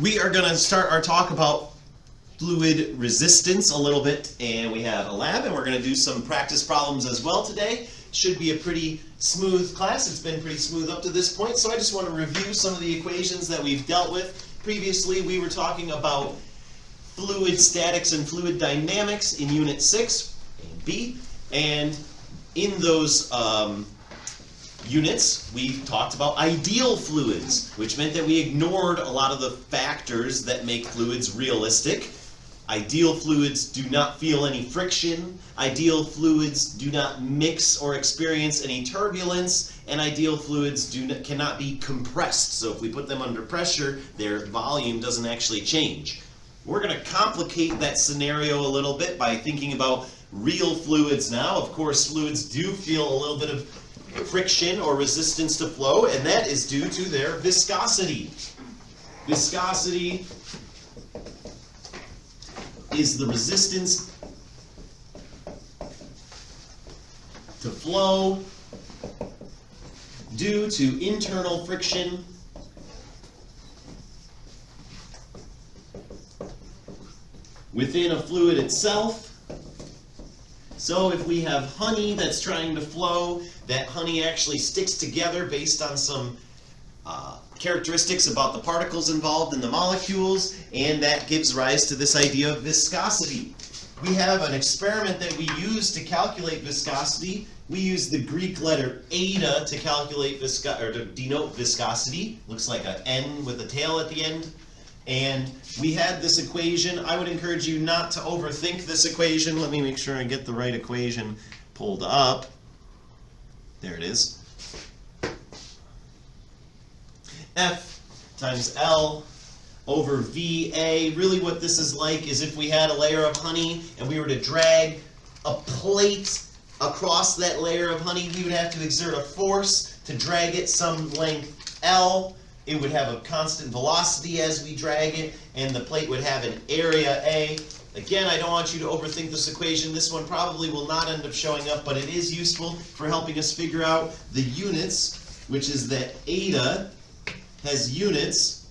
We are going to start our talk about fluid resistance a little bit, and we have a lab, and we're going to do some practice problems as well today. Should be a pretty smooth class. It's been pretty smooth up to this point, so I just want to review some of the equations that we've dealt with. Previously, we were talking about fluid statics and fluid dynamics in Unit 6 and B, and in those units, we talked about ideal fluids, which meant that we ignored a lot of the factors that make fluids realistic. Ideal fluids do not feel any friction, ideal fluids do not mix or experience any turbulence, and ideal fluids cannot be compressed. So if we put them under pressure, their volume doesn't actually change. We're going to complicate that scenario a little bit by thinking about real fluids now. Of course, fluids do feel a little bit of friction or resistance to flow, and that is due to their viscosity. Viscosity is the resistance to flow due to internal friction within a fluid itself. So if we have honey that's trying to flow, that honey actually sticks together based on some characteristics about the particles involved in the molecules, and that gives rise to this idea of viscosity. We have an experiment that we use to calculate viscosity. We use the Greek letter eta to calculate to denote viscosity. Looks like an N with a tail at the end. And we had this equation. I would encourage you not to overthink this equation. Let me make sure I get the right equation pulled up. There it is. F times L over VA. Really what this is like is if we had a layer of honey and we were to drag a plate across that layer of honey, we would have to exert a force to drag it some length L. It would have a constant velocity as we drag it, and the plate would have an area A. Again, I don't want you to overthink this equation. This one probably will not end up showing up, but it is useful for helping us figure out the units, which is that eta has units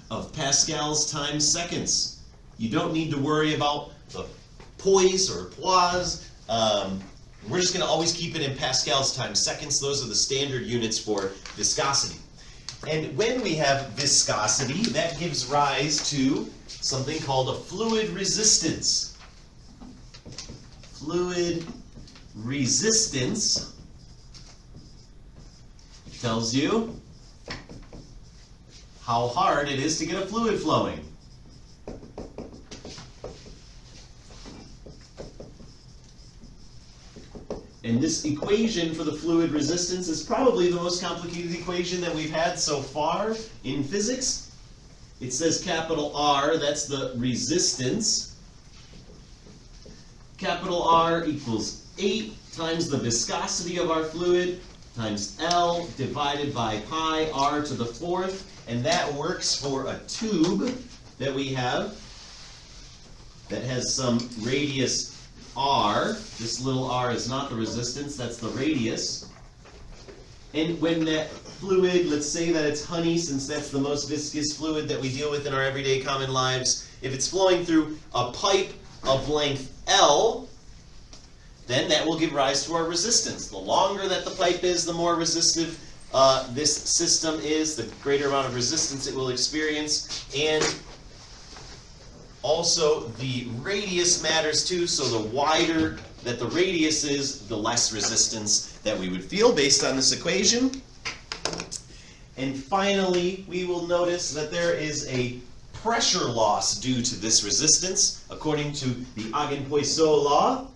of pascals times seconds. You don't need to worry about the poise or poise. We're just going to always keep it in pascals times seconds. Those are the standard units for viscosity. And when we have viscosity, that gives rise to something called a fluid resistance. Fluid resistance tells you how hard it is to get a fluid flowing. And this equation for the fluid resistance is probably the most complicated equation that we've had so far in physics. It says capital R, that's the resistance. Capital R equals 8 times the viscosity of our fluid times L divided by pi r to the 4th. And that works for a tube that we have that has some radius r. This little r is not the resistance, that's the radius. And when that fluid, let's say that it's honey, since that's the most viscous fluid that we deal with in our everyday common lives, if it's flowing through a pipe of length L, then that will give rise to our resistance. The longer that the pipe is, the more resistive this system is, the greater amount of resistance it will experience. And also, the radius matters too, so the wider that the radius is, the less resistance that we would feel based on this equation. And finally, we will notice that there is a pressure loss due to this resistance, according to the Poiseuille law,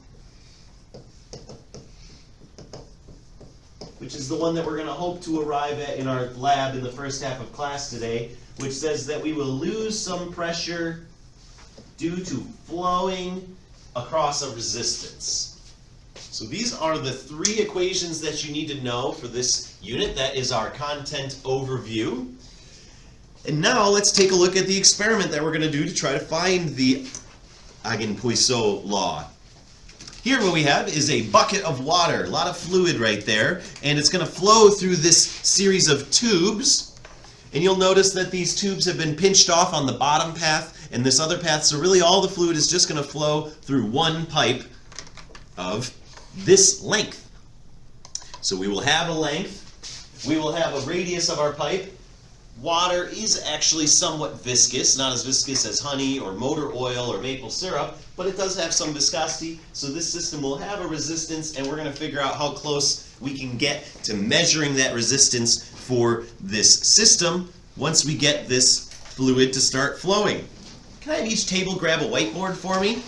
which is the one that we're going to hope to arrive at in our lab in the first half of class today, which says that we will lose some pressure due to flowing across a resistance. So these are the 3 equations that you need to know for this unit. That is our content overview. And now let's take a look at the experiment that we're going to do to try to find the Poiseuille law. Here what we have is a bucket of water, a lot of fluid right there, and it's going to flow through this series of tubes. And you'll notice that these tubes have been pinched off on the bottom path and this other path, so really all the fluid is just going to flow through one pipe of this length. So we will have a length, we will have a radius of our pipe. Water is actually somewhat viscous, not as viscous as honey or motor oil or maple syrup, but it does have some viscosity, so this system will have a resistance, and we're going to figure out how close we can get to measuring that resistance for this system once we get this fluid to start flowing. Can I have each table grab a whiteboard for me?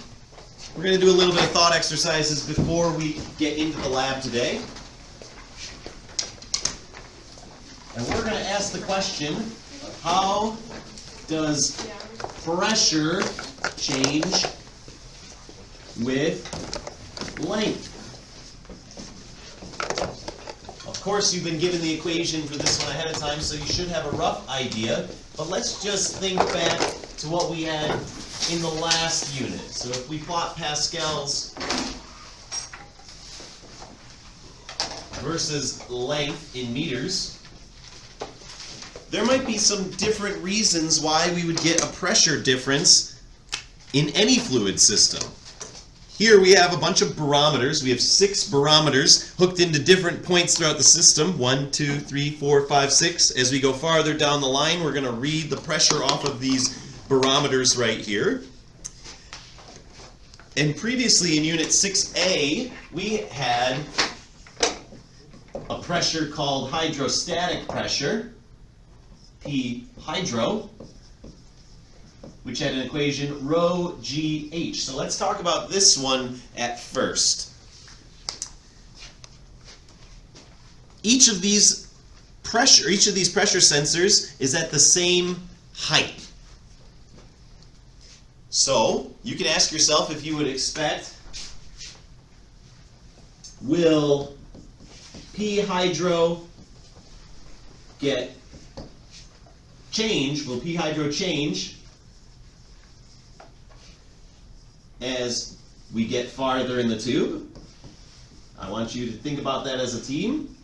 We're going to do a little bit of thought exercises before we get into the lab today. And we're going to ask the question, how does pressure change with length? Of course, you've been given the equation for this one ahead of time, so you should have a rough idea. But let's just think back to what we had in the last unit. So if we plot pascals versus length in meters, there might be some different reasons why we would get a pressure difference in any fluid system. Here we have a bunch of barometers. We have 6 barometers hooked into different points throughout the system. 1, 2, 3, 4, 5, 6. As we go farther down the line, we're going to read the pressure off of these barometers right here. And previously in Unit 6A, we had a pressure called hydrostatic pressure, P hydro, which had an equation rho GH. So let's talk about this one at first. Each of these pressure sensors is at the same height. So you can ask yourself if you would expect, will P hydro will P hydro change as we get farther in the tube? I want you to think about that as a team.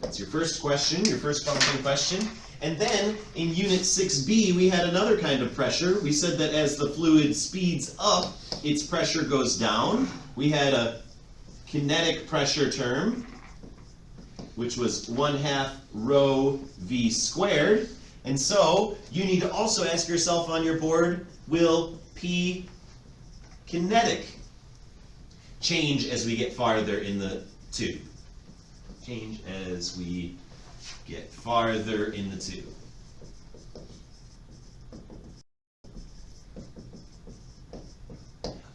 That's your first question, your first prompting question. And then in Unit 6B, we had another kind of pressure. We said that as the fluid speeds up, its pressure goes down. We had a kinetic pressure term, which was 1/2 rho v squared. And so you need to also ask yourself on your board, will P kinetic change as we get farther in the tube? Change as we get farther in the tube.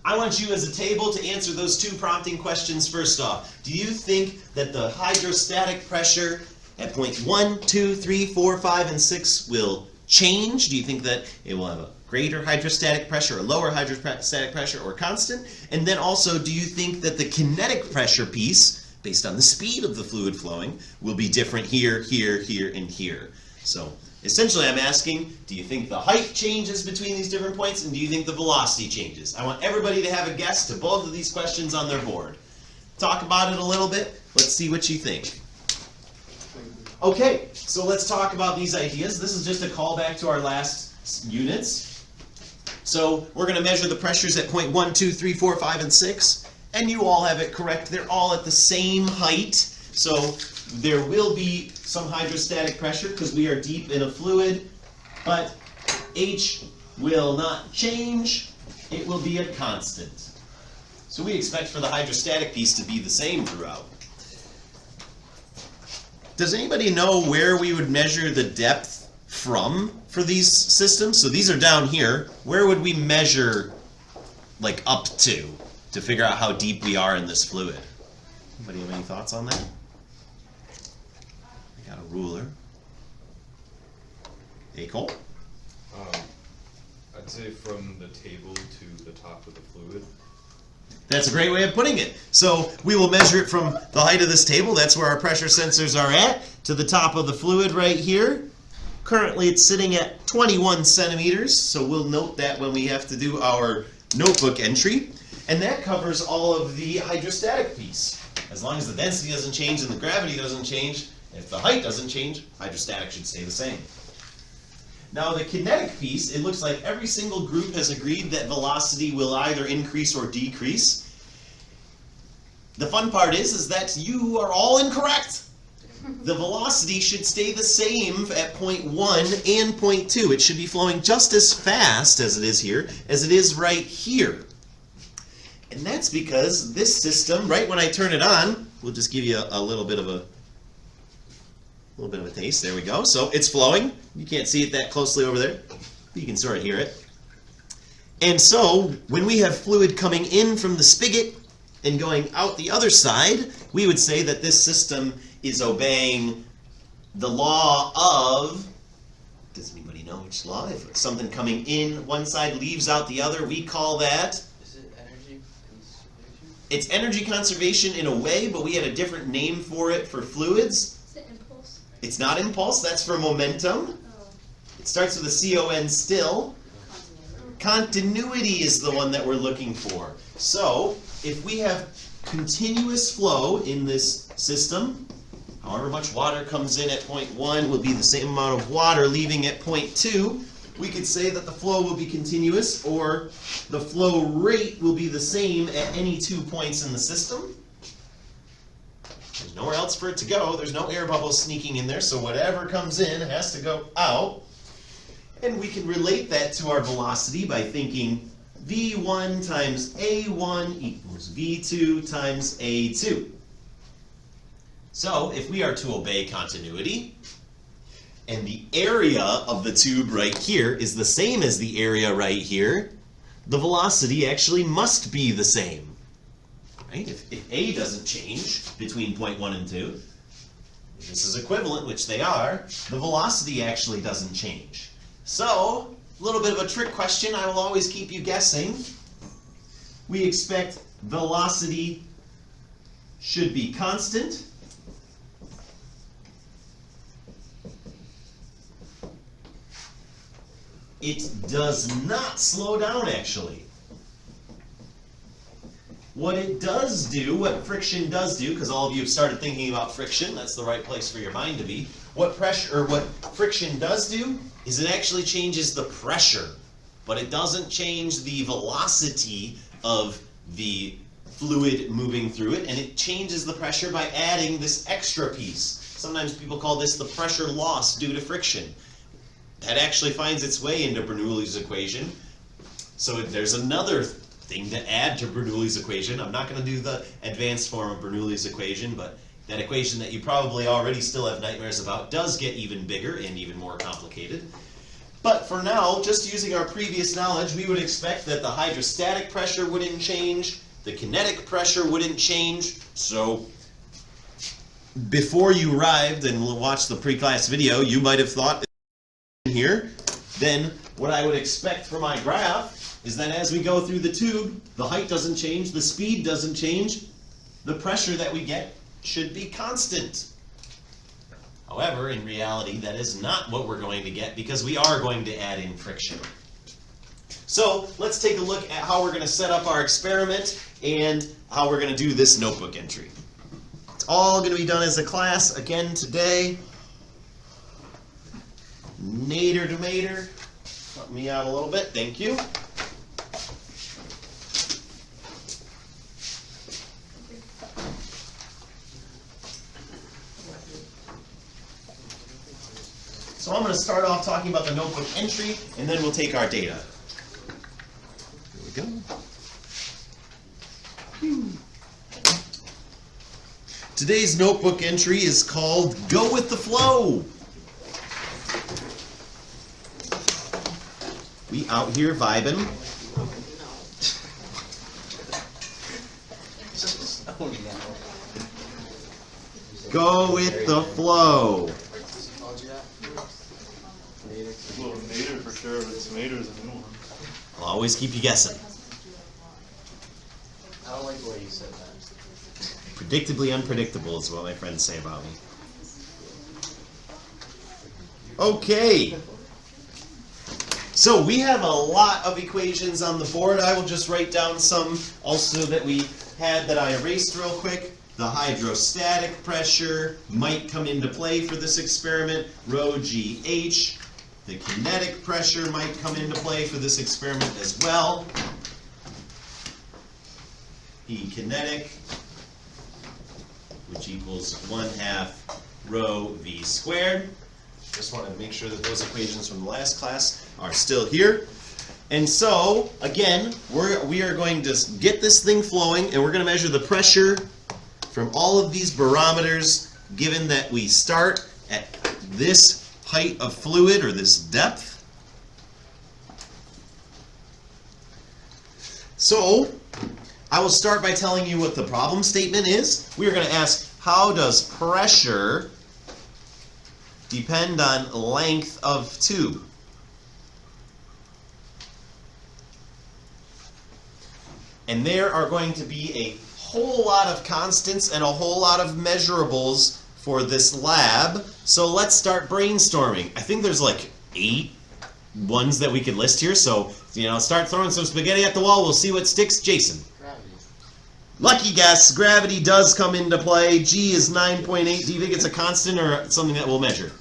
I want you as a table to answer those 2 prompting questions first off. Do you think that the hydrostatic pressure at points 1, 2, 3, 4, 5, and 6 will change? Do you think that it will have a greater hydrostatic pressure, a lower hydrostatic pressure, or constant? And then also, do you think that the kinetic pressure piece, based on the speed of the fluid flowing, will be different here, here, here, and here? So essentially I'm asking, do you think the height changes between these different points, and do you think the velocity changes? I want everybody to have a guess to both of these questions on their board. Talk about it a little bit. Let's see what you think. Okay, so let's talk about these ideas. This is just a callback to our last units. So we're going to measure the pressures at point 1, 2, 3, 4, 5, and 6. And you all have it correct. They're all at the same height. So there will be some hydrostatic pressure because we are deep in a fluid, but H will not change. It will be a constant. So we expect for the hydrostatic piece to be the same throughout. Does anybody know where we would measure the depth from for these systems? So these are down here. Where would we measure like up to figure out how deep we are in this fluid? Anybody have any thoughts on that? I got a ruler. Hey, Cole? I'd say from the table to the top of the fluid. That's a great way of putting it. So we will measure it from the height of this table. That's where our pressure sensors are at, to the top of the fluid right here. Currently it's sitting at 21 centimeters, so we'll note that when we have to do our notebook entry. And that covers all of the hydrostatic piece. As long as the density doesn't change and the gravity doesn't change, If the height doesn't change, hydrostatic should stay the same. Now the kinetic piece, it looks like every single group has agreed that velocity will either increase or decrease. The fun part is that you are all incorrect. The velocity should stay the same at point 1 and point 2. It should be flowing just as fast as it is here, as it is right here. And that's because this system, right when I turn it on, we'll just give you a little bit of a taste. There we go. So it's flowing. You can't see it that closely over there, but you can sort of hear it. And so when we have fluid coming in from the spigot and going out the other side, we would say that this system is obeying the law of, does anybody know which law? If something coming in one side leaves out the other, we call that? Is it energy conservation? It's energy conservation in a way, but we had a different name for it for fluids. Is it impulse? It's not impulse, that's for momentum. Oh, It starts with a C-O-N still. Continuity is the one that we're looking for. So, if we have continuous flow in this system, however much water comes in at point 1 will be the same amount of water leaving at point 2, we could say that the flow will be continuous, or the flow rate will be the same at any 2 points in the system. There's nowhere else for it to go. There's no air bubbles sneaking in there, so whatever comes in has to go out. And we can relate that to our velocity by thinking V1 times A1 equals V2 times A2. So if we are to obey continuity, and the area of the tube right here is the same as the area right here, the velocity actually must be the same. Right? If A doesn't change between point 1 and 2, if this is equivalent, which they are, the velocity actually doesn't change. So, a little bit of a trick question, I will always keep you guessing. We expect velocity should be constant. It does not slow down, actually. What it does do, what friction does do, because all of you have started thinking about friction, that's the right place for your mind to be. What friction does do is it actually changes the pressure, but it doesn't change the velocity of the fluid moving through it, and it changes the pressure by adding this extra piece. Sometimes people call this the pressure loss due to friction. That actually finds its way into Bernoulli's equation. So there's another thing to add to Bernoulli's equation. I'm not going to do the advanced form of Bernoulli's equation, but that equation that you probably already still have nightmares about does get even bigger and even more complicated. But for now, just using our previous knowledge, we would expect that the hydrostatic pressure wouldn't change, the kinetic pressure wouldn't change. So before you arrived and watched the pre-class video, you might have thought here, then what I would expect for my graph is that as we go through the tube, the height doesn't change, the speed doesn't change, the pressure that we get should be constant. However, in reality, that is not what we're going to get because we are going to add in friction. So let's take a look at how we're going to set up our experiment and how we're going to do this notebook entry. It's all going to be done as a class again today. Nader to mater, help me out a little bit, thank you. So I'm going to start off talking about the notebook entry, and then we'll take our data. Here we go. Today's notebook entry is called Go With The Flow. We out here vibing. Go with the flow. Well, Mater for sure, but Mater's a new one. I'll always keep you guessing. I don't like the way you said that. Predictably unpredictable is what my friends say about me. Okay. So we have a lot of equations on the board. I will just write down some also that we had that I erased real quick. The hydrostatic pressure might come into play for this experiment, rho GH. The kinetic pressure might come into play for this experiment as well. E kinetic, which equals 1/2 rho V squared. Just wanted to make sure that those equations from the last class are still here. And so, again, we are going to get this thing flowing, and we're going to measure the pressure from all of these barometers, given that we start at this height of fluid, or this depth. So, I will start by telling you what the problem statement is. We are going to ask, how does pressure depend on length of tube? And there are going to be a whole lot of constants and a whole lot of measurables for this lab. So let's start brainstorming. I think there's like 8 ones that we could list here. So, start throwing some spaghetti at the wall. We'll see what sticks. Jason. Gravity. Lucky guess. Gravity does come into play. G is 9.8. Do you think it's a constant or something that we'll measure?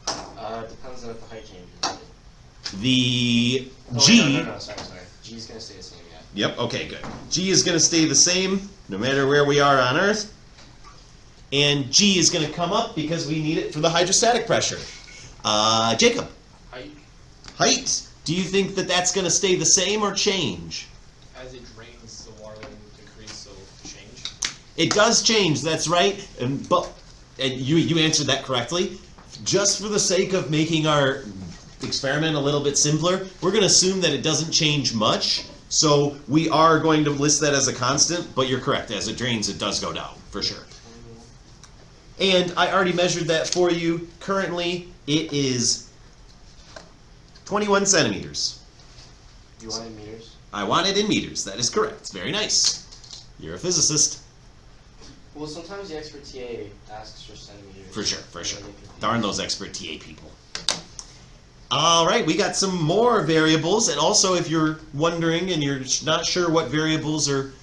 Depends on if the height changes. The Oh, G. No, sorry. G is going to stay the same, yeah. Yep, okay, good. G is going to stay the same no matter where we are on Earth. And G is going to come up because we need it for the hydrostatic pressure. Jacob. Height. Height. Do you think that that's going to stay the same or change? As it drains, the water will decrease, so it'll change. It does change, that's right. But you answered that correctly. Just for the sake of making our experiment a little bit simpler, we're going to assume that it doesn't change much. So we are going to list that as a constant, but you're correct. As it drains, it does go down, for sure. And I already measured that for you. Currently, it is 21 centimeters. You want it in meters? I want it in meters. That is correct. Very nice. You're a physicist. Well, sometimes the expert TA asks for centimeters. For sure, for And sure. then they confuse. Darn those expert TA people. All right, we got some more variables, and also if you're wondering and you're not sure what variables are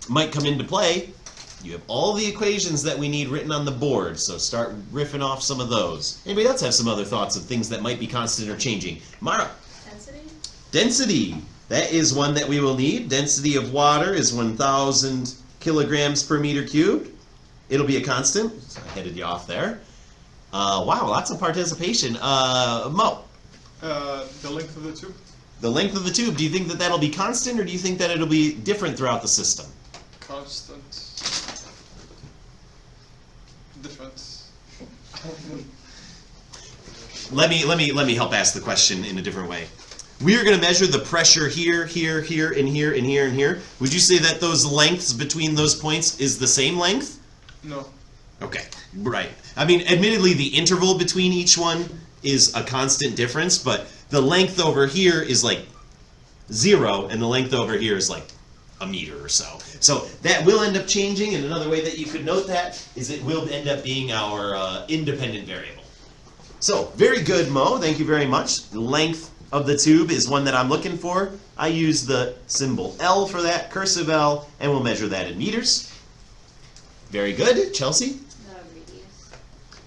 might come into play, you have all the equations that we need written on the board, so start riffing off some of those. Anybody else have some other thoughts of things that might be constant or changing? Mara? Density? Density. That is one that we will need. Density of water is 1,000 kilograms per meter cubed. It'll be a constant. So I headed you off there. Wow, lots of participation. Mo, The length of the tube? the length of the tube, do you think that that'll be constant, or do you think that it'll be different throughout the system? Constant. Different. Let me help ask the question in a different way. We are going to measure the pressure here, here, here, and here, and here, and here. Would you say that those lengths between those points is the same length? No. Okay, right. I mean, admittedly, the interval between each one is a constant difference, but the length over here is like 0, and the length over here is like a meter or so. So that will end up changing, and another way that you could note that is it will end up being our independent variable. So, very good, Mo. Thank you very much. The length of the tube is one that I'm looking for. I use the symbol L for that, cursive L, and we'll measure that in meters. Very good. Chelsea? Radius.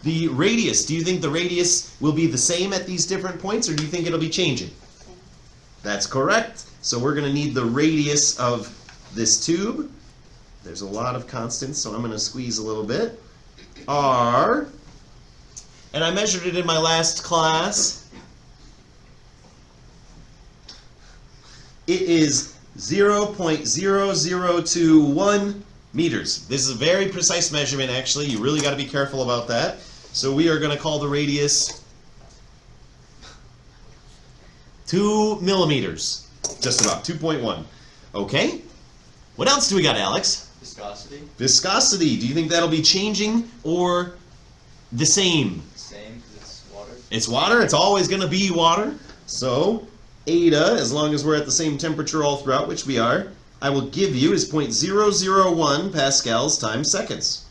The radius, do you think the radius will be the same at these different points, or do you think it'll be changing? Same. That's correct. So we're going to need the radius of this tube. There's a lot of constants, so I'm going to squeeze a little bit. R, and I measured it in my last class. It is 0.0021 meters. This is a very precise measurement, actually. You really got to be careful about that. So we are going to call the radius 2 millimeters. Just about, 2.1. Okay. What else do we got, Alex? Viscosity? Viscosity. Do you think that'll be changing or the same? Same, because it's water. It's water. It's always going to be water. So, eta, as long as we're at the same temperature all throughout, which we are, I will give you is 0.001 pascals times seconds.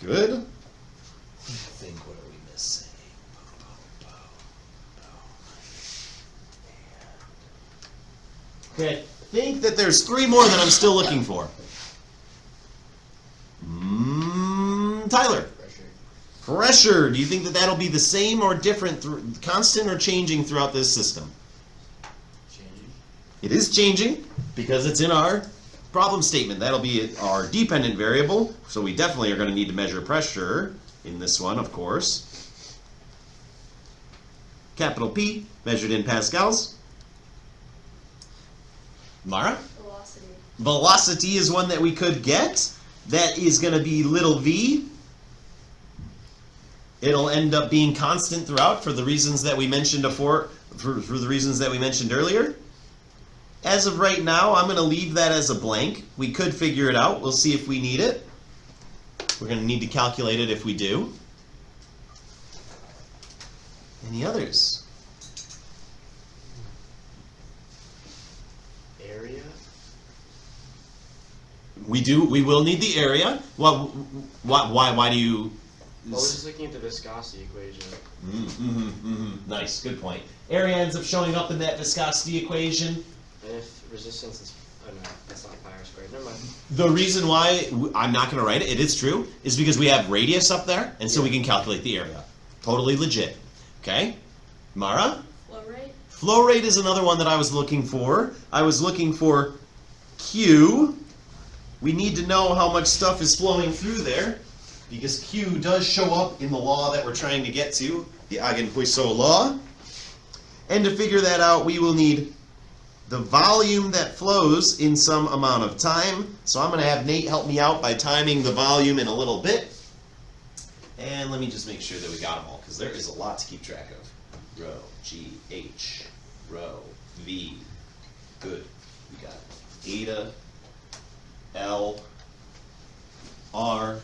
Good. I think, what are we missing? Okay. think that there's 3 more that I'm still looking for. Tyler. Pressure. Do you think that that'll be the same or different, constant or changing throughout this system? Changing. It is changing because it's in our problem statement. That'll be our dependent variable. So we definitely are going to need to measure pressure in this one, of course. Capital P, measured in pascals. Mara? Velocity. Velocity is one that we could get. That is going to be little v. It'll end up being constant throughout for the reasons that we mentioned before, for the reasons that we mentioned earlier. As of right now, I'm going to leave that as a blank. We could figure it out. We'll see if we need it. We're going to need to calculate it if we do. Any others? Area. We will need the area. Well, why do you... I was just looking at the viscosity equation. Nice, good point. Area ends up showing up in that viscosity equation. And if resistance is, oh no, that's not pi r squared. Never mind. The reason why I'm not going to write it, it is true, is because we have radius up there, and so we can calculate the area. Totally legit. Okay? Mara? Flow rate. Flow rate is another one that I was looking for. I was looking for Q. We need to know how much stuff is flowing through there, because Q does show up in the law that we're trying to get to, the Poiseuille law. And to figure that out, we will need the volume that flows in some amount of time. So I'm going to have Nate help me out by timing the volume in a little bit. And let me just make sure that we got them all, because there is a lot to keep track of. Rho, G, H, rho, V. Good. We got eta, L, R,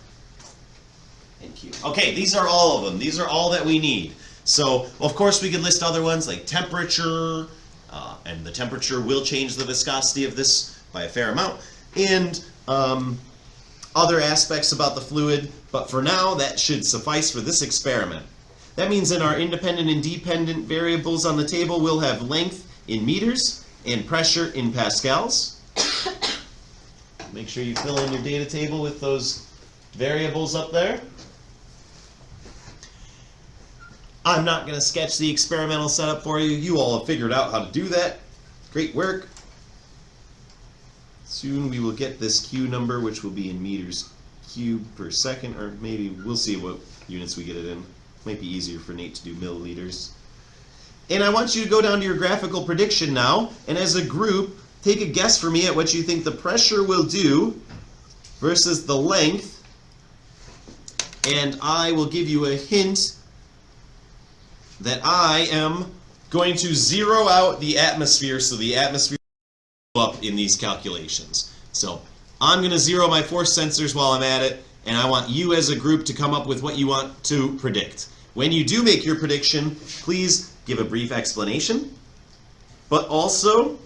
and Q. Okay, these are all of them. These are all that we need. So, of course, we could list other ones like temperature, and the temperature will change the viscosity of this by a fair amount, and other aspects about the fluid, but for now, that should suffice for this experiment. That means in our independent and dependent variables on the table, we'll have length in meters and pressure in pascals. Make sure you fill in your data table with those variables up there. I'm not going to sketch the experimental setup for you. You all have figured out how to do that. Great work. Soon we will get this Q number, which will be in meters cubed per second, or maybe we'll see what units we get it in. Might be easier for Nate to do milliliters. And I want you to go down to your graphical prediction now, and as a group, take a guess for me at what you think the pressure will do versus the length. And I will give you a hint that I am going to zero out the atmosphere, so the atmosphere will go up in these calculations. So I'm going to zero my force sensors while I'm at it, and I want you as a group to come up with what you want to predict. When you do make your prediction, please give a brief explanation, but also,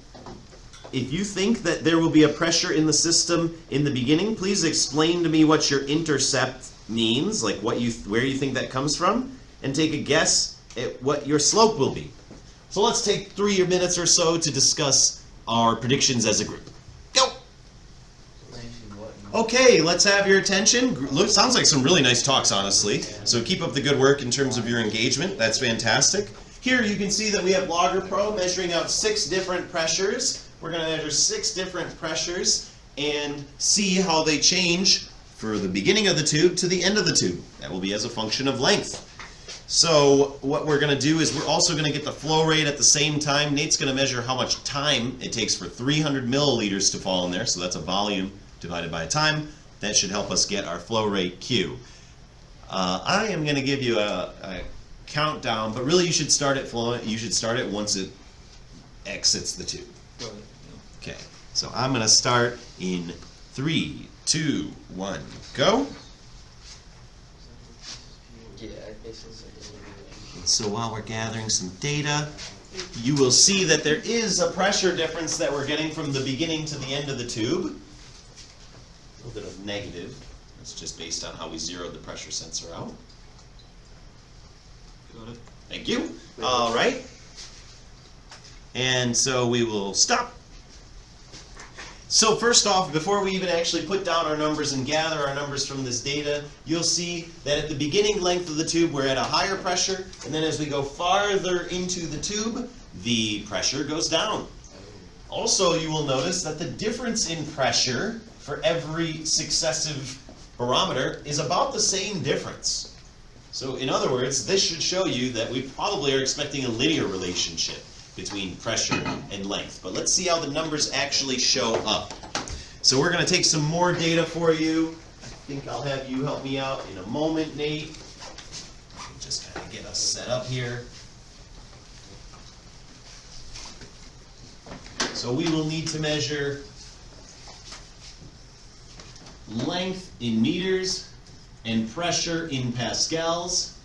if you think that there will be a pressure in the system in the beginning, please explain to me what your intercept means, like where you think that comes from, and take a guess at what your slope will be. So let's take 3 minutes or so to discuss our predictions as a group. Go! Okay, let's have your attention. Sounds like some really nice talks, honestly. So keep up the good work in terms of your engagement. That's fantastic. Here you can see that we have Logger Pro measuring out 6 different pressures. We're going to measure 6 different pressures and see how they change for the beginning of the tube to the end of the tube. That will be as a function of length. So what we're going to do is we're also going to get the flow rate at the same time. Nate's going to measure how much time it takes for 300 milliliters to fall in there. So that's a volume divided by time. That should help us get our flow rate Q. I am going to give you a countdown, but really you should start it flowing. You should start it once it exits the tube. Okay, so I'm going to start in 3, 2, 1, go. Yeah, basically. So while we're gathering some data, you will see that there is a pressure difference that we're getting from the beginning to the end of the tube. A little bit of negative. That's just based on how we zeroed the pressure sensor out. Thank you. All right. And so we will stop. So first off, before we even actually put down our numbers and gather our numbers from this data, you'll see that at the beginning length of the tube we're at a higher pressure, and then as we go farther into the tube, the pressure goes down. Also, you will notice that the difference in pressure for every successive barometer is about the same difference. So in other words, this should show you that we probably are expecting a linear relationship between pressure and length. But let's see how the numbers actually show up. So we're going to take some more data for you. I think I'll have you help me out in a moment, Nate. Just kind of get us set up here. So we will need to measure length in meters and pressure in pascals.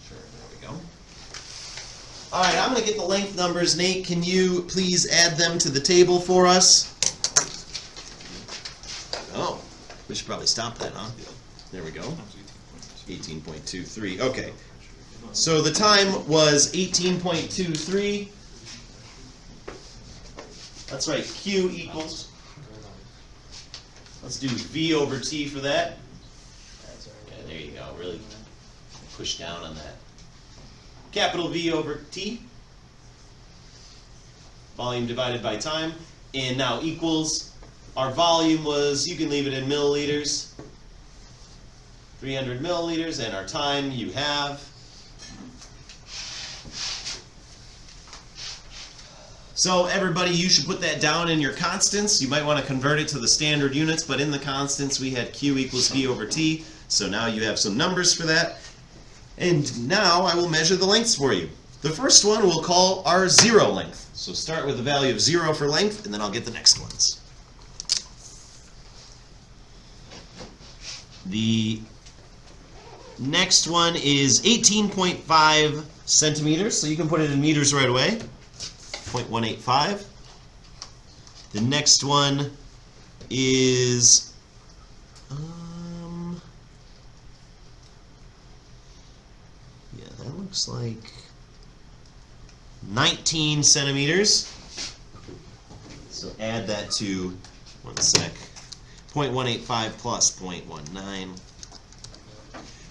Sure, there we go. All right, I'm going to get the length numbers. Nate, can you please add them to the table for us? Oh, we should probably stop that, huh? There we go. 18.23. Okay. So the time was 18.23. That's right, Q equals. Let's do V over T for that. Yeah, there you go. Really push down on that. Capital V over T. Volume divided by time. And now equals. Our volume was, you can leave it in milliliters. 300 milliliters. And our time you have. So everybody, you should put that down in your constants. You might want to convert it to the standard units, but in the constants we had Q equals V over T. So now you have some numbers for that. And now I will measure the lengths for you. The first one we'll call our zero length. So start with the value of 0 for length, and then I'll get the next ones. The next one is 18.5 centimeters, so you can put it in meters right away. 0.185. The next one is yeah, that looks like 19 centimeters. So add that to 0.185 plus 0.19.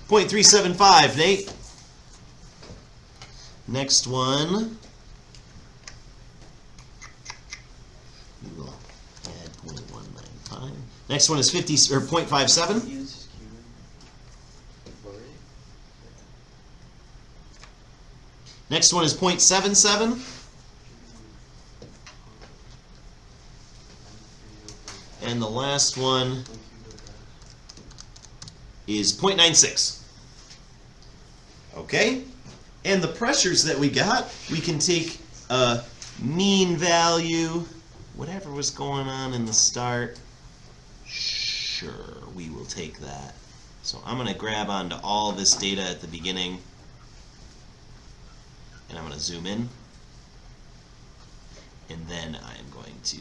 0.375, Nate. Next one. We will add 0.195. Next one is 50 or 0.57. Next one is 0.77. And the last one is 0.96. Okay? And the pressures that we got, we can take a mean value, whatever was going on in the start. Sure, we will take that. So I'm going to grab onto all this data at the beginning. And I'm going to zoom in. And then I'm going to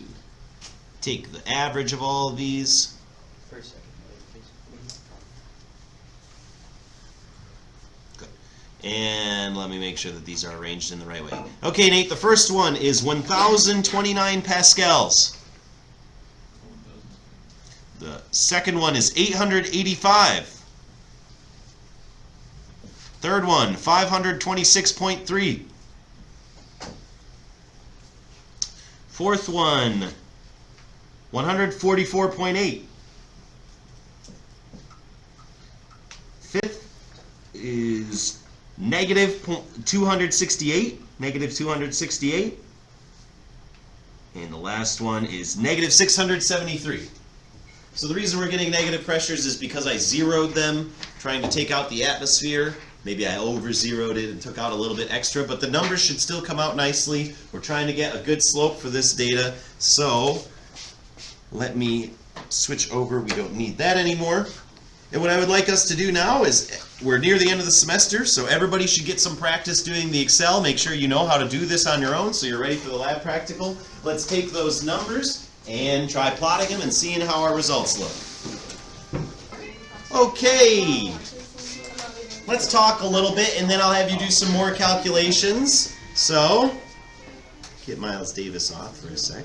take the average of all of these. For a second, please. Good. And let me make sure that these are arranged in the right way. Okay, Nate, the first one is 1,029 pascals. The second one is 885. Third one, 526.3. Fourth one, 144.8. Fifth is negative 268, negative 268. And the last one is negative 673. So the reason we're getting negative pressures is because I zeroed them, trying to take out the atmosphere. Maybe I over-zeroed it and took out a little bit extra, but the numbers should still come out nicely. We're trying to get a good slope for this data. So let me switch over. We don't need that anymore. And what I would like us to do now is, we're near the end of the semester, so everybody should get some practice doing the Excel. Make sure you know how to do this on your own so you're ready for the lab practical. Let's take those numbers and try plotting them and seeing how our results look. Okay. Let's talk a little bit, and then I'll have you do some more calculations. So, Get Miles Davis off for a sec.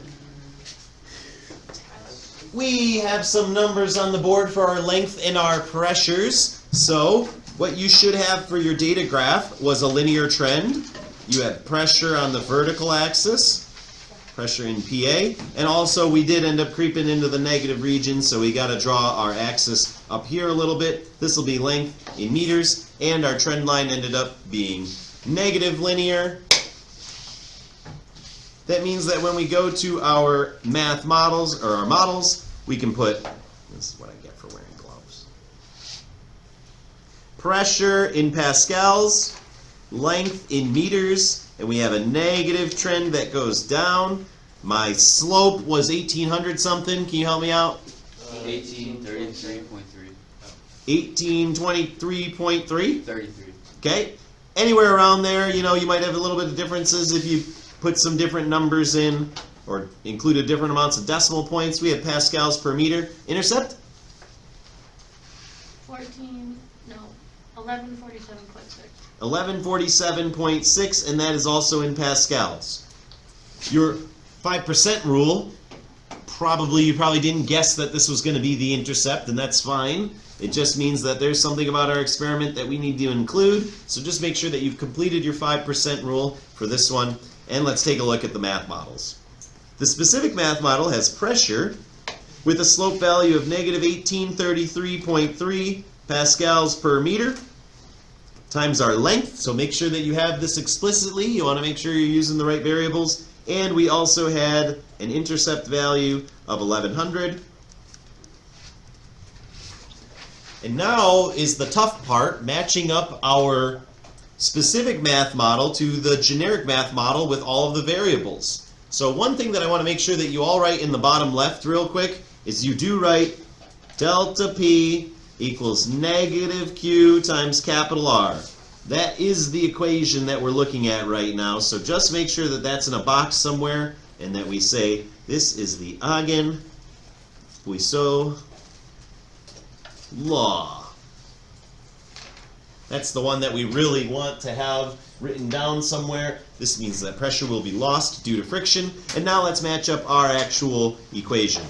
We have some numbers on the board for our length and our pressures. So what you should have for your data graph was a linear trend. You have pressure on the vertical axis, pressure in PA, and also we did end up creeping into the negative region, so we got to draw our axis up here a little bit. This will be length in meters, and our trend line ended up being negative linear. That means that when we go to our math models, or our models, we can put, this is what I get for wearing gloves, pressure in pascals, length in meters, and we have a negative trend that goes down. My slope was 1800 something. Can you help me out? 1833.3. 1823.3? 33. Okay. Anywhere around there, you know, you might have a little bit of differences if you put some different numbers in or included different amounts of decimal points. We have pascals per meter. Intercept? 1147.6. 1147.6, and that is also in pascals. Your 5% rule, you probably didn't guess that this was going to be the intercept, and that's fine. It just means that there's something about our experiment that we need to include. So just make sure that you've completed your 5% rule for this one, and let's take a look at the math models. The specific math model has pressure with a slope value of negative 1833.3 pascals per meter times our length. So make sure that you have this explicitly. You want to make sure you're using the right variables. And we also had an intercept value of 1100. And now is the tough part, matching up our specific math model to the generic math model with all of the variables. So one thing that I want to make sure that you all write in the bottom left real quick is you do write delta P equals negative Q times capital R. That is the equation that we're looking at right now. So just make sure that that's in a box somewhere and that we say this is the Poiseuille law. That's the one that we really want to have written down somewhere. This means that pressure will be lost due to friction. And now let's match up our actual equation.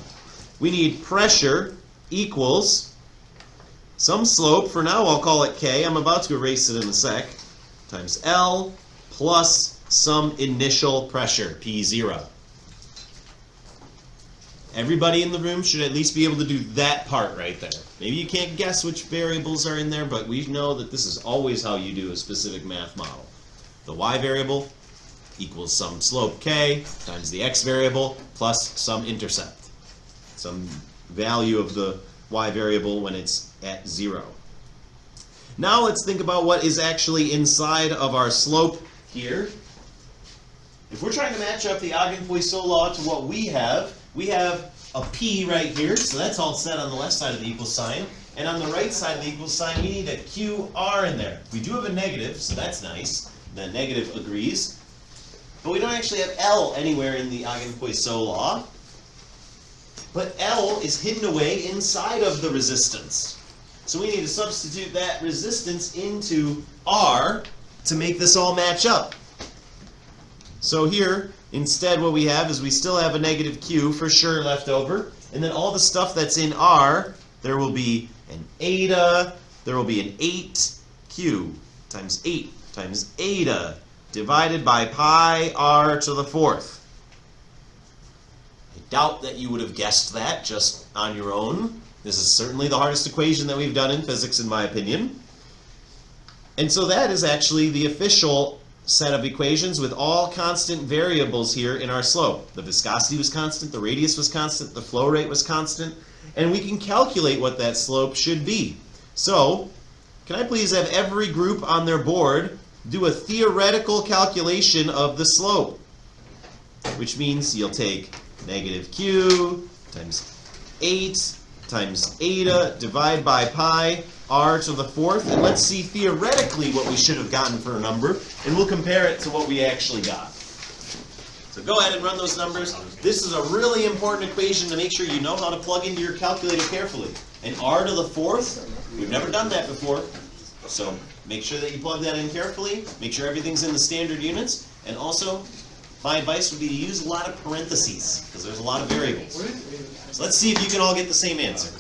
We need pressure equals some slope, for now I'll call it K, I'm about to erase it in a sec, times L plus some initial pressure, P0. Everybody in the room should at least be able to do that part right there. Maybe you can't guess which variables are in there, but we know that this is always how you do a specific math model. The y variable equals some slope K times the x variable plus some intercept, some value of the y variable when it's at 0. Now let's think about what is actually inside of our slope here. If we're trying to match up the Poiseuille law to what we have a P right here, so that's all set on the left side of the equal sign. And on the right side of the equal sign, we need a QR in there. We do have a negative, so that's nice. The negative agrees. But we don't actually have L anywhere in the Poiseuille law. But L is hidden away inside of the resistance. So we need to substitute that resistance into R to make this all match up. So here, instead what we have is we still have a negative Q for sure left over. And then all the stuff that's in R, there will be an eta, there will be an 8Q times 8 times eta divided by pi R to the 4th. I doubt that you would have guessed that just on your own. This is certainly the hardest equation that we've done in physics, in my opinion. And so that is actually the official set of equations with all constant variables here in our slope. The viscosity was constant, the radius was constant, the flow rate was constant, and we can calculate what that slope should be. So, can I please have every group on their board do a theoretical calculation of the slope? Which means you'll take negative Q times 8 times eta divided by pi R to the 4th, and let's see theoretically what we should have gotten for a number, and we'll compare it to what we actually got. So go ahead and run those numbers. This is a really important equation to make sure you know how to plug into your calculator carefully. And R to the 4th, we've never done that before, so make sure that you plug that in carefully, make sure everything's in the standard units, and also my advice would be to use a lot of parentheses, because there's a lot of variables. So let's see if you can all get the same answer.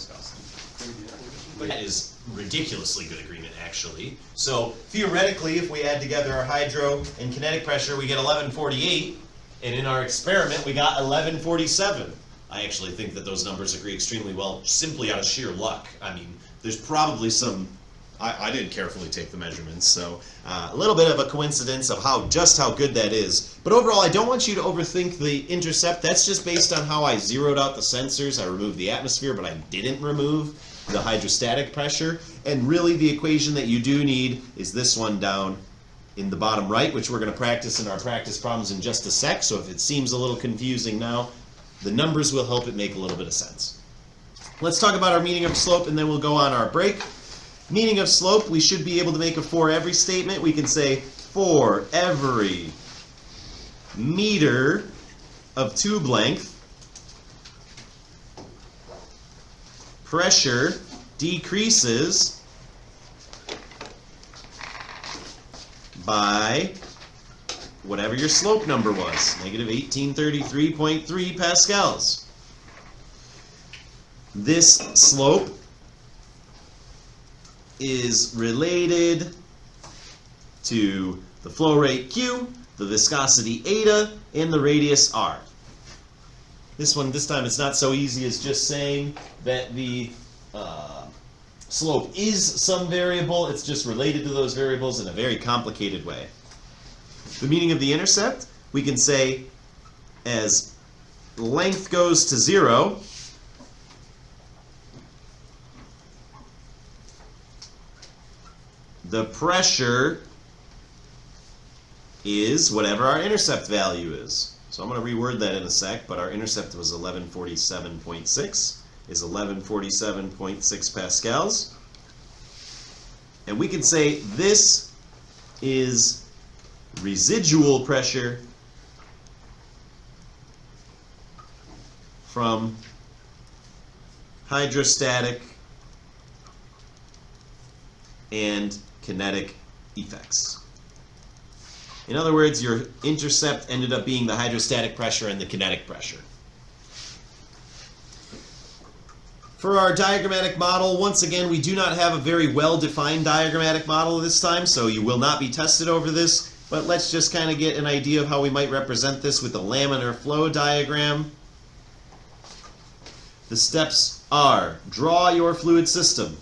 That is ridiculously good agreement, actually. So theoretically, if we add together our hydro and kinetic pressure, we get 1148, and in our experiment, we got 1147. I actually think that those numbers agree extremely well, simply out of sheer luck. I mean, there's probably some, I didn't carefully take the measurements, so a little bit of a coincidence of just how good that is. But overall, I don't want you to overthink the intercept. That's just based on how I zeroed out the sensors. I removed the atmosphere, but I didn't remove the hydrostatic pressure. And really, the equation that you do need is this one down in the bottom right, which we're going to practice in our practice problems in just a sec. So if it seems a little confusing now, the numbers will help it make a little bit of sense. Let's talk about our meaning of slope, and then we'll go on our break. Meaning of slope, we should be able to make a for every statement. We can say, for every meter of tube length, pressure decreases by whatever your slope number was, negative 1833.3 pascals. This slope is related to the flow rate Q, the viscosity eta, and the radius R. This time it's not so easy as just saying that the slope is some variable. It's just related to those variables in a very complicated way. The meaning of the intercept, we can say as length goes to 0, the pressure is whatever our intercept value is. So I'm going to reword that in a sec, but our intercept was 1147.6, is 1147.6 pascals. And we can say this is residual pressure from hydrostatic and kinetic effects. In other words, your intercept ended up being the hydrostatic pressure and the kinetic pressure. For our diagrammatic model, once again, we do not have a very well-defined diagrammatic model this time, so you will not be tested over this, but let's just kind of get an idea of how we might represent this with a laminar flow diagram. The steps are, draw your fluid system.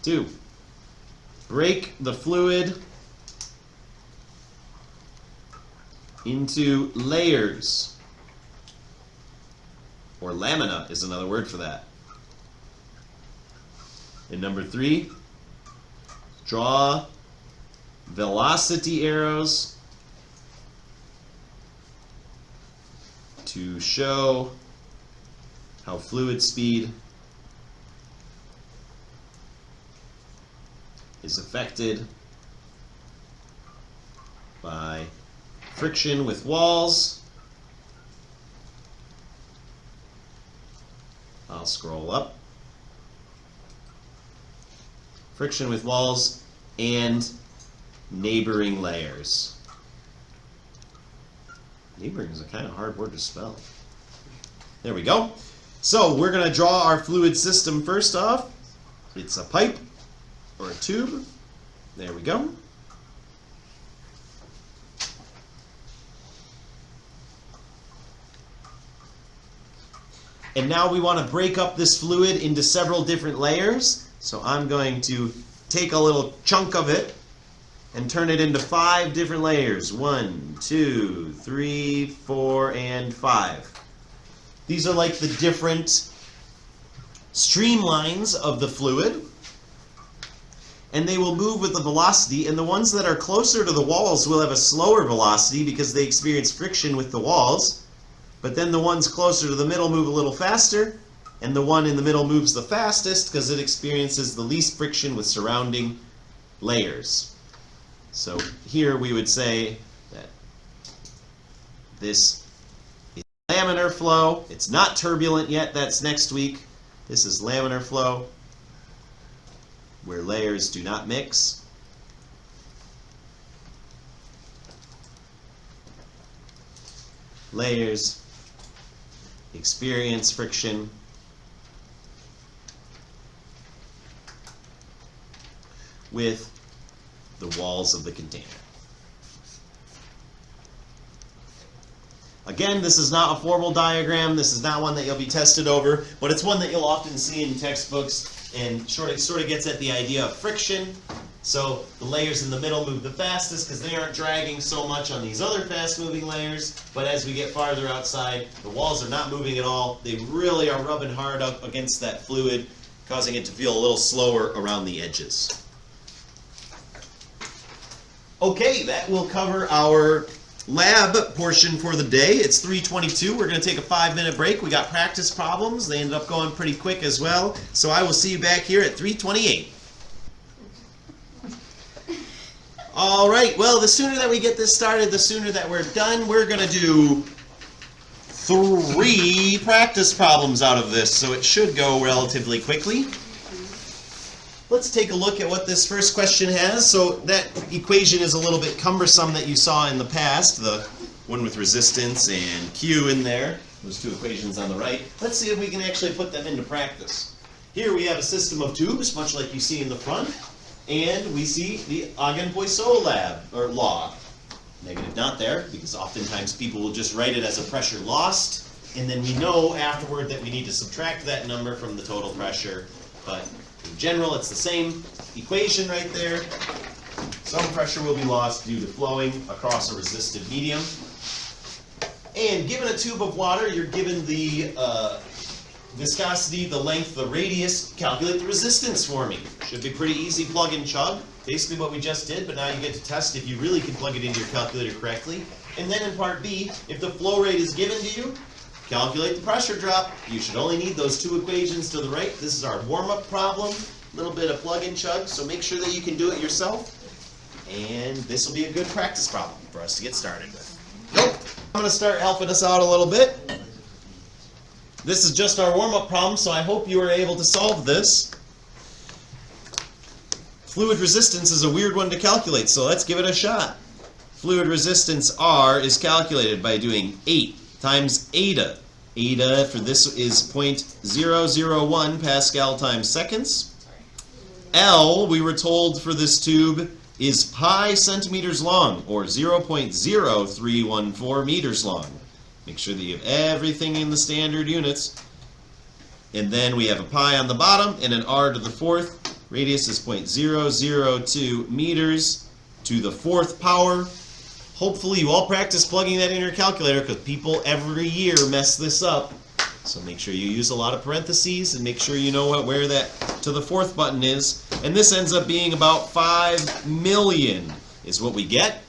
2, break the fluid into layers, or lamina is another word for that. And number 3, draw velocity arrows to show how fluid speed is affected by friction with walls. I'll scroll up. Friction with walls and neighboring layers. Neighboring is a kind of hard word to spell. There we go. So we're going to draw our fluid system first off. It's a pipe or a tube. There we go. And now we want to break up this fluid into several different layers. So I'm going to take a little chunk of it and turn it into 5 different layers. 1, 2, 3, 4, and 5. These are like the different streamlines of the fluid. And they will move with the velocity, and the ones that are closer to the walls will have a slower velocity because they experience friction with the walls. But then the ones closer to the middle move a little faster, and the one in the middle moves the fastest because it experiences the least friction with surrounding layers. So here we would say that this is laminar flow. It's not turbulent yet, that's next week. This is laminar flow, where layers do not mix. layers experience friction with the walls of the container. Again, this is not a formal diagram. This is not one that you'll be tested over, but it's one that you'll often see in textbooks and sort of gets at the idea of friction. So the layers in the middle move the fastest because they aren't dragging so much on these other fast-moving layers. But as we get farther outside, the walls are not moving at all. They really are rubbing hard up against that fluid, causing it to feel a little slower around the edges. Okay, that will cover our lab portion for the day. It's 3:22. We're going to take a 5-minute break. We got practice problems. They ended up going pretty quick as well. So I will see you back here at 3:28. All right, well, the sooner that we get this started, the sooner that we're done. We're going to do 3 practice problems out of this, so it should go relatively quickly. Let's take a look at what this first question has. So that equation is a little bit cumbersome that you saw in the past, the one with resistance and Q in there, those 2 equations on the right. Let's see if we can actually put them into practice. Here we have a system of tubes, much like you see in the front, and we see the Poiseuille law. Negative not there, because oftentimes people will just write it as a pressure lost, and then we know afterward that we need to subtract that number from the total pressure, but in general, it's the same equation right there. Some pressure will be lost due to flowing across a resistive medium. And given a tube of water, you're given the viscosity, the length, the radius. Calculate the resistance for me. Should be pretty easy plug and chug. Basically what we just did, but now you get to test if you really can plug it into your calculator correctly. And then in part B, if the flow rate is given to you, calculate the pressure drop. You should only need those 2 equations to the right. This is our warm-up problem. A little bit of plug and chug, so make sure that you can do it yourself. And this will be a good practice problem for us to get started with. Nope. I'm going to start helping us out a little bit. This is just our warm-up problem, so I hope you are able to solve this. Fluid resistance is a weird one to calculate, so let's give it a shot. Fluid resistance R is calculated by doing 8 times eta. Eta for this is 0.001 Pascal times seconds. L, we were told for this tube, is pi centimeters long, or 0.0314 meters long. Make sure that you have everything in the standard units. And then we have a pi on the bottom and an r to the 4th. Radius is 0.002 meters to the 4th power. Hopefully you all practice plugging that in your calculator, because people every year mess this up. So make sure you use a lot of parentheses and make sure you know where that to the 4th button is. And this ends up being about 5 million is what we get.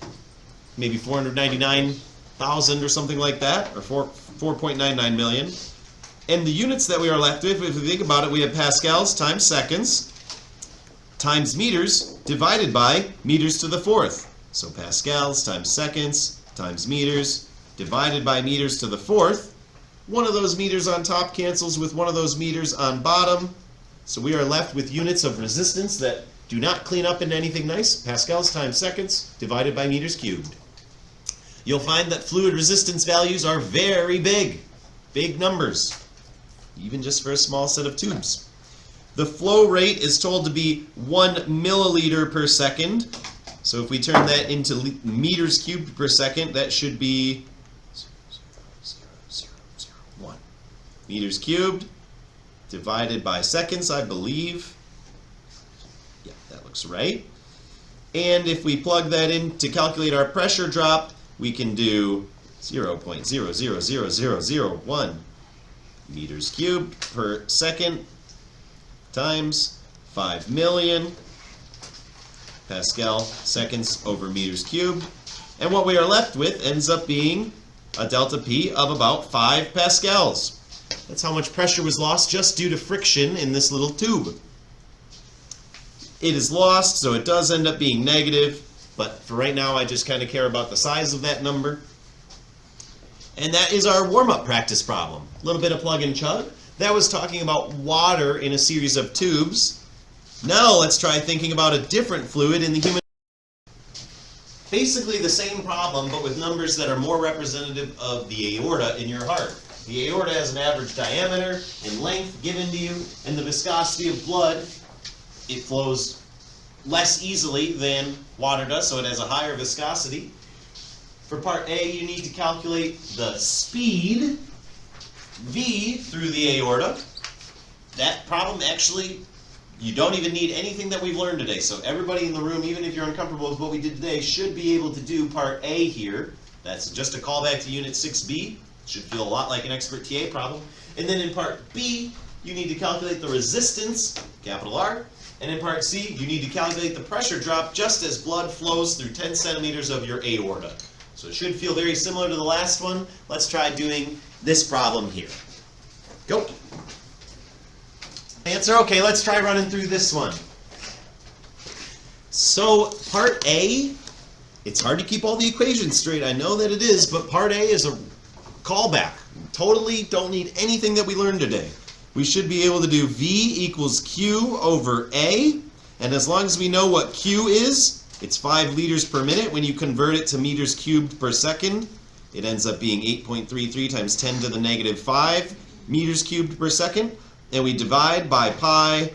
Maybe 499,000 or something like that, or 4.99 million. And the units that we are left with, if we think about it, we have pascals times seconds times meters divided by meters to the 4th. So pascals times seconds times meters divided by meters to the 4th. One of those meters on top cancels with one of those meters on bottom. So we are left with units of resistance that do not clean up into anything nice. Pascals times seconds divided by meters cubed. You'll find that fluid resistance values are very big. Big numbers. Even just for a small set of tubes. The flow rate is told to be 1 milliliter per second. So if we turn that into meters cubed per second, that should be 0.0001 meters cubed divided by seconds, I believe. Yeah, that looks right. And if we plug that in to calculate our pressure drop, we can do 0.000001 meters cubed per second times 5 million Pascal seconds over meters cubed. And what we are left with ends up being a delta P of about 5 pascals. That's how much pressure was lost just due to friction in this little tube. It is lost, so it does end up being negative, but for right now I just kind of care about the size of that number. And that is our warm-up practice problem. A little bit of plug and chug. That was talking about water in a series of tubes. Now let's try thinking about a different fluid in the human. basically the same problem, but with numbers that are more representative of the aorta in your heart. The aorta has an average diameter and length given to you, and the viscosity of blood, it flows less easily than water does, so it has a higher viscosity. For part A, you need to calculate the speed, V, through the aorta. That problem actually, you don't even need anything that we've learned today. So everybody in the room, even if you're uncomfortable with what we did today, should be able to do part A here. That's just a callback to Unit 6B. Should feel a lot like an expert TA problem. And then in part B, you need to calculate the resistance, capital R. And in part C, you need to calculate the pressure drop just as blood flows through 10 centimeters of your aorta. So it should feel very similar to the last one. Let's try doing this problem here. Go. Answer, okay, let's try running through this one. So part A, it's hard to keep all the equations straight, I know that it is, but part A is a callback. Totally don't need anything that we learned today. We should be able to do V equals Q over A, and as long as we know what Q is, it's 5 liters per minute. When you convert it to meters cubed per second, it ends up being 8.33 times 10 to the negative 5 meters cubed per second. And we divide by pi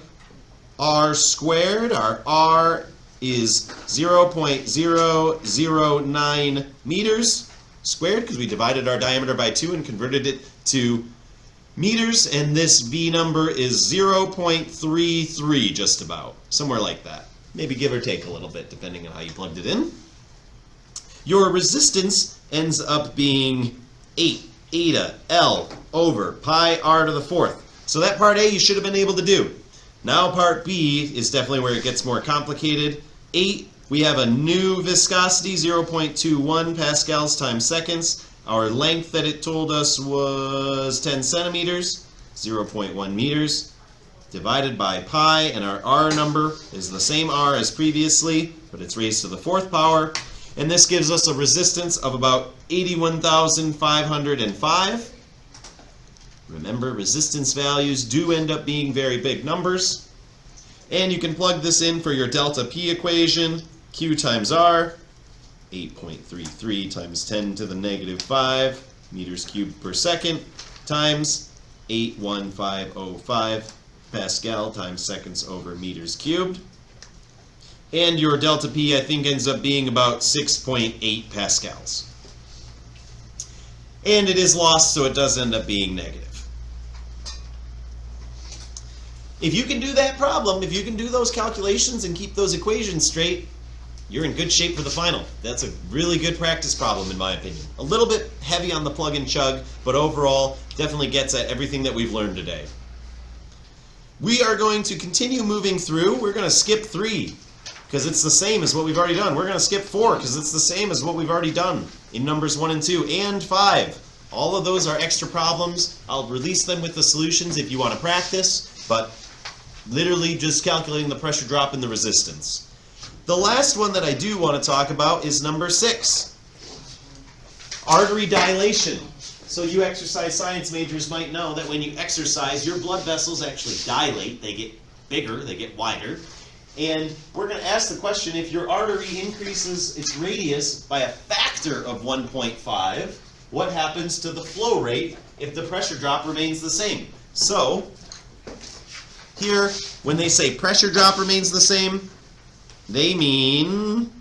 r squared. Our r is 0.009 meters squared because we divided our diameter by 2 and converted it to meters. And this V number is 0.33, just about. Somewhere like that. Maybe give or take a little bit, depending on how you plugged it in. Your resistance ends up being 8 eta L over pi r to the 4th. So that part A you should have been able to do. Now part B is definitely where it gets more complicated. 8, we have a new viscosity, 0.21 pascals times seconds. Our length that it told us was 10 centimeters, 0.1 meters. Divided by pi, and our r number is the same r as previously, but it's raised to the 4th power. And this gives us a resistance of about 81,505. Remember, resistance values do end up being very big numbers. And you can plug this in for your delta P equation. Q times R, 8.33 times 10 to the negative 5 meters cubed per second, times 81505 Pascal times seconds over meters cubed. And your delta P, I think, ends up being about 6.8 pascals. And it is lost, so it does end up being negative. If you can do that problem, if you can do those calculations and keep those equations straight, you're in good shape for the final. That's a really good practice problem, in my opinion. A little bit heavy on the plug and chug, but overall, definitely gets at everything that we've learned today. We are going to continue moving through. We're going to skip 3 because it's the same as what we've already done. We're going to skip 4 because it's the same as what we've already done in numbers 1 and 2, and 5. All of those are extra problems. I'll release them with the solutions if you want to practice, but literally just calculating the pressure drop and the resistance. The last one that I do want to talk about is number 6. Artery dilation. So you exercise science majors might know that when you exercise, your blood vessels actually dilate. They get bigger, they get wider. And we're going to ask the question, if your artery increases its radius by a factor of 1.5, what happens to the flow rate if the pressure drop remains the same? So, here, when they say pressure drop remains the same, they mean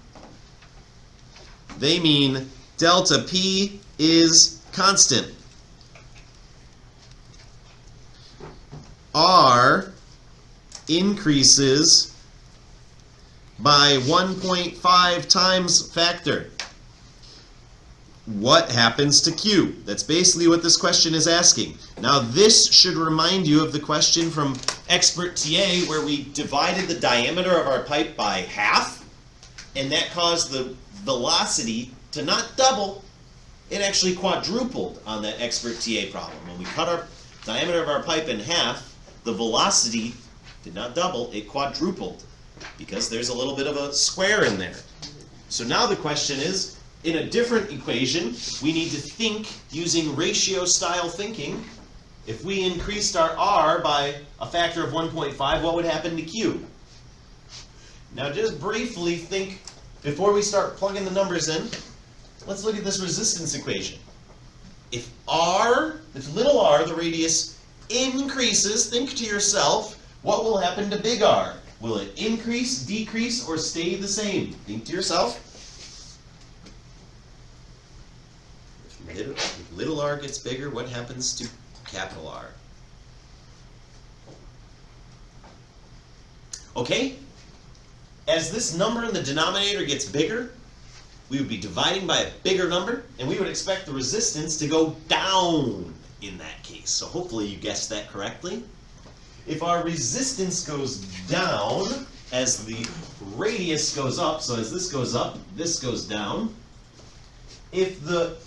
delta P is constant. R increases by 1.5 times factor. What happens to Q? That's basically what this question is asking. Now this should remind you of the question from Expert TA where we divided the diameter of our pipe by half, and that caused the velocity to not double, it actually quadrupled on that Expert TA problem. When we cut our diameter of our pipe in half, the velocity did not double, it quadrupled, because there's a little bit of a square in there. So now the question is, in a different equation, we need to think using ratio style thinking. If we increased our R by a factor of 1.5, what would happen to Q? Now just briefly think before we start plugging the numbers in, let's look at this resistance equation. If little r, the radius, increases, think to yourself, what will happen to big R? Will it increase, decrease, or stay the same? Think to yourself. If little r gets bigger, what happens to capital R? Okay? As this number in the denominator gets bigger, we would be dividing by a bigger number, and we would expect the resistance to go down in that case. So hopefully you guessed that correctly. If our resistance goes down as the radius goes up, so as this goes up, this goes down. If the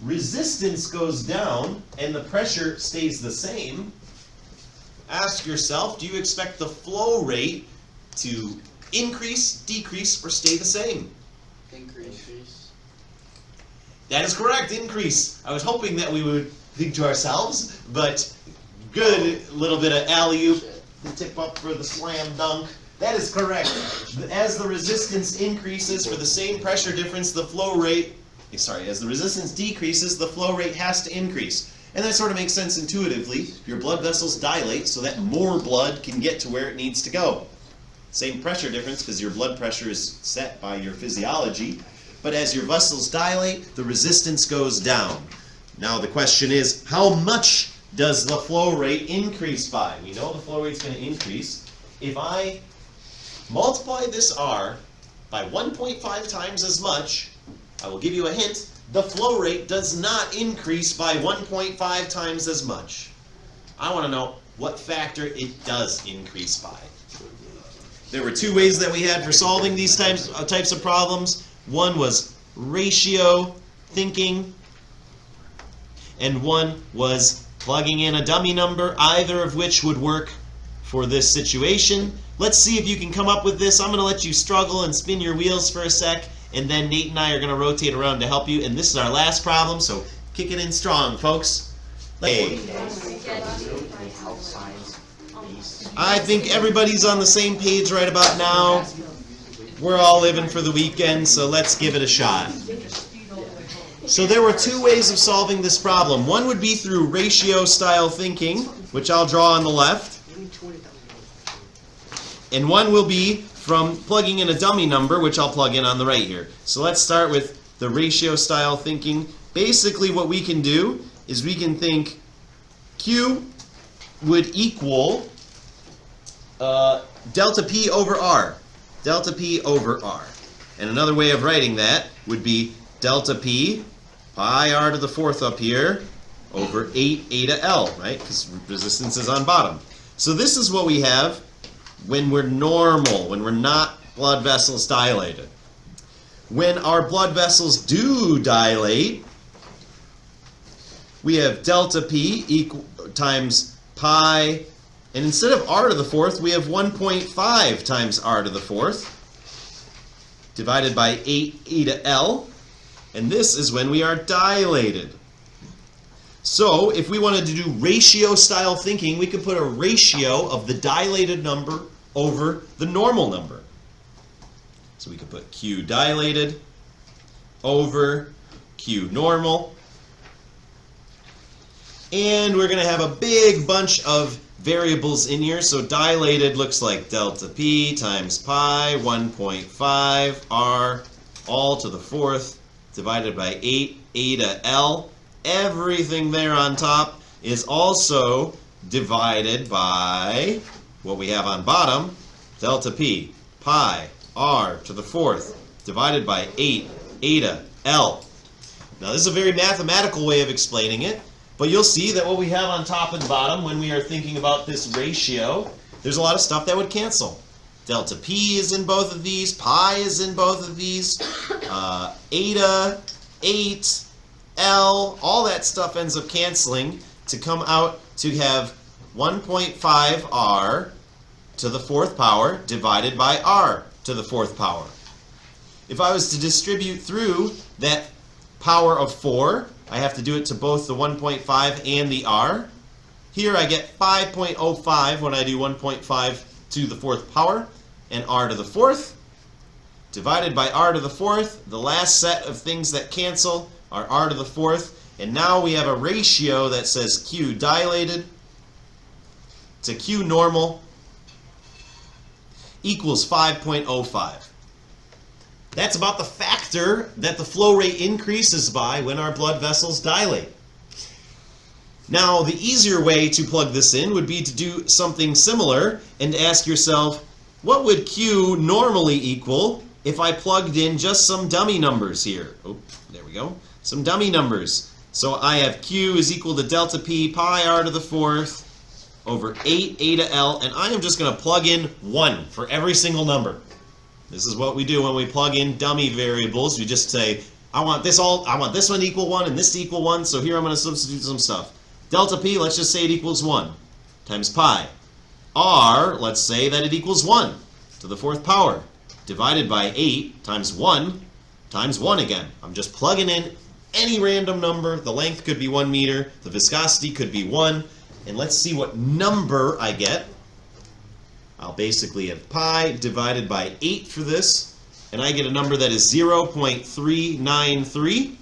resistance goes down and the pressure stays the same, ask yourself, do you expect the flow rate to increase, decrease, or stay the same? Increase. That is correct, increase. I was hoping that we would think to ourselves, but good little bit of alley-oop, the tip up for the slam dunk. That is correct. As the resistance increases for the same pressure difference, the flow rate, as the resistance decreases, the flow rate has to increase. And that sort of makes sense intuitively. Your blood vessels dilate so that more blood can get to where it needs to go. Same pressure difference because your blood pressure is set by your physiology. But as your vessels dilate, the resistance goes down. Now the question is, how much does the flow rate increase by? We know the flow rate's going to increase. If I multiply this R by 1.5 times as much, I will give you a hint, the flow rate does not increase by 1.5 times as much. I want to know what factor it does increase by. There were two ways that we had for solving these types of problems. One was ratio thinking, and one was plugging in a dummy number, either of which would work for this situation. Let's see if you can come up with this. I'm going to let you struggle and spin your wheels for a sec, and then Nate and I are going to rotate around to help you. And this is our last problem, so kick it in strong, folks. Hey. I think everybody's on the same page right about now. We're all living for the weekend, so let's give it a shot. So there were two ways of solving this problem. One would be through ratio-style thinking, which I'll draw on the left. And one will be from plugging in a dummy number, which I'll plug in on the right here. So let's start with the ratio-style thinking. Basically what we can do is we can think Q would equal delta P over R. Delta P over R. And another way of writing that would be delta P, pi R to the fourth up here, over 8 eta L, right? Because resistance is on bottom. So this is what we have when we're normal, when we're not blood vessels dilated. When our blood vessels do dilate, we have delta P equal times pi, and instead of R to the fourth, we have 1.5 times R to the fourth, divided by 8 eta L, and this is when we are dilated. So, if we wanted to do ratio-style thinking, we could put a ratio of the dilated number over the normal number. So we could put Q dilated over Q normal. And we're going to have a big bunch of variables in here. So dilated looks like delta P times pi 1.5 R all to the fourth divided by 8 eta L. Everything there on top is also divided by what we have on bottom, delta P, pi, R to the fourth, divided by 8 eta L. Now this is a very mathematical way of explaining it, but you'll see that what we have on top and bottom when we are thinking about this ratio, there's a lot of stuff that would cancel. Delta P is in both of these, pi is in both of these, eta, 8, L, all that stuff ends up canceling to come out to have 1.5 R to the fourth power divided by R to the fourth power. If I was to distribute through that power of 4, I have to do it to both the 1.5 and the R. Here I get 5.05 when I do 1.5 to the fourth power and R to the fourth. divided by r to the fourth. The last set of things that cancel are r to the fourth. And now we have a ratio that says Q dilated to Q normal equals 5.05. That's about the factor that the flow rate increases by when our blood vessels dilate. Now, the easier way to plug this in would be to do something similar and ask yourself, what would Q normally equal if I plugged in just some dummy numbers here? Oh, there we go. Some dummy numbers. So I have Q is equal to delta P pi r to the fourth over 8 eta L, and I am just going to plug in 1 for every single number. This is what we do when we plug in dummy variables. We just say, I want this one to equal 1 and this to equal 1, so here I'm going to substitute some stuff. Delta P, let's just say it equals 1 times pi. R, let's say that it equals 1 to the fourth power, divided by 8 times 1 again. I'm just plugging in any random number. The length could be 1 meter, the viscosity could be 1, and let's see what number I get. I'll basically have pi divided by 8 for this, and I get a number that is 0.393.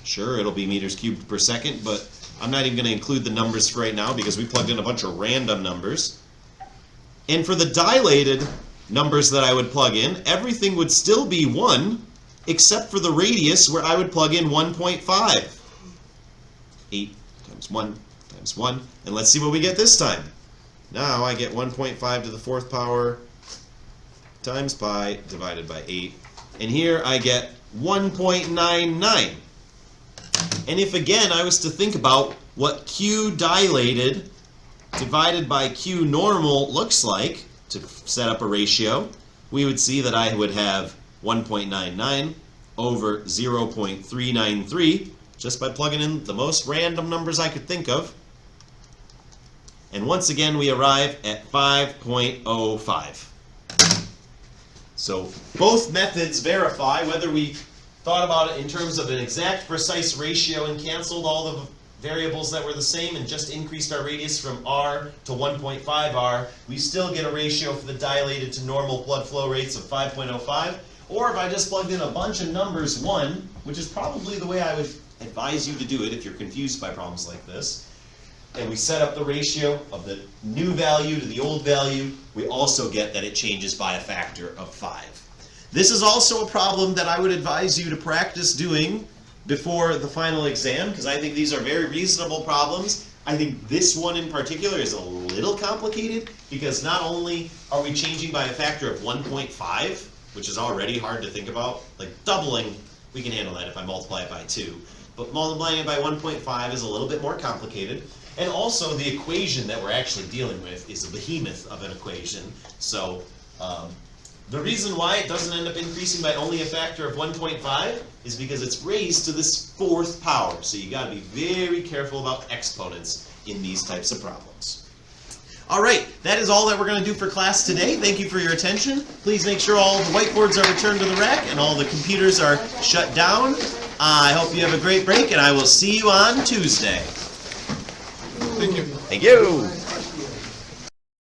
Sure, it'll be meters cubed per second, but I'm not even going to include the numbers for right now because we plugged in a bunch of random numbers. And for the dilated numbers that I would plug in, everything would still be 1, except for the radius where I would plug in 1.5. 8 times 1 times 1. And let's see what we get this time. Now I get 1.5 to the fourth power times pi divided by 8. And here I get 1.99. And if again I was to think about what Q dilated divided by Q normal looks like to set up a ratio, we would see that I would have 1.99 over 0.393 just by plugging in the most random numbers I could think of. And once again we arrive at 5.05. So both methods verify whether we thought about it in terms of an exact precise ratio and canceled all the variables that were the same and just increased our radius from r to 1.5 r, we still get a ratio for the dilated to normal blood flow rates of 5.05. Or if I just plugged in a bunch of numbers, 1, which is probably the way I would advise you to do it if you're confused by problems like this, and we set up the ratio of the new value to the old value, we also get that it changes by a factor of 5. This is also a problem that I would advise you to practice doing before the final exam, because I think these are very reasonable problems. I think this one in particular is a little complicated, because not only are we changing by a factor of 1.5, which is already hard to think about, like doubling, we can handle that if I multiply it by 2, but multiplying it by 1.5 is a little bit more complicated. And also the equation that we're actually dealing with is a behemoth of an equation. So the reason why it doesn't end up increasing by only a factor of 1.5 is because it's raised to this fourth power. So you got to be very careful about exponents in these types of problems. All right, that is all that we're going to do for class today. Thank you for your attention. Please make sure all the whiteboards are returned to the rack and all the computers are shut down. I hope you have a great break, and I will see you on Tuesday. Thank you. Thank you.